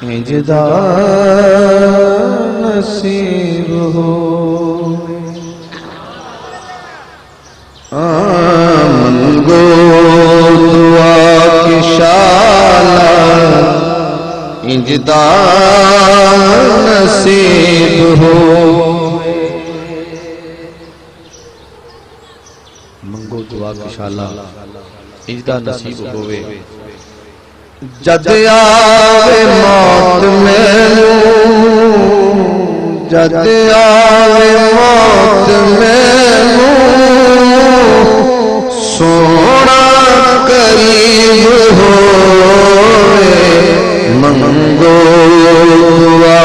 इंजदा नसीब हो। मंगो दुआ की शाला इंजदा नसीब हो। मंगो दुआ की शाला इंजदा नसीब होवे। जद आवे मौत मैनू, जद आवे मौत मैनू, सोना करीब होए। मंगो दुआ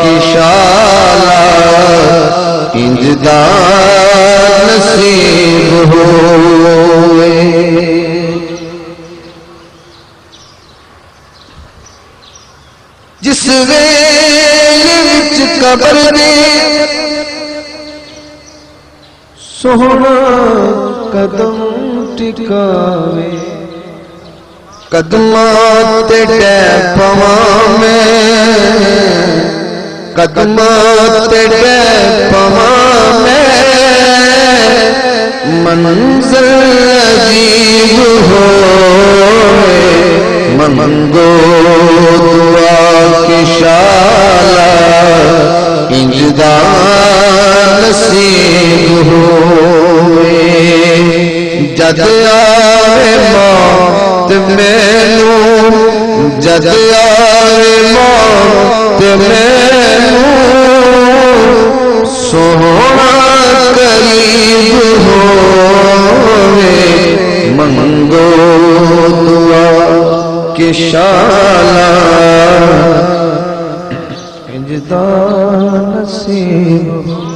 की शाला इंजदा नसीब होए। जिस वेले विच कबर दे सोहना कदम टिकावे। कदमां ते टैप पवां मैं, कदमां ते टैप पवां मैं। मंज़िल अजीब होए। मंगो दुआ की शाला इंजदा नसीब होए। जद आवे मौत मैनू, जद आवे मौत मैनू, सोहना करीब होवे। मंगो दुआ की शाला इंजदा नसीब।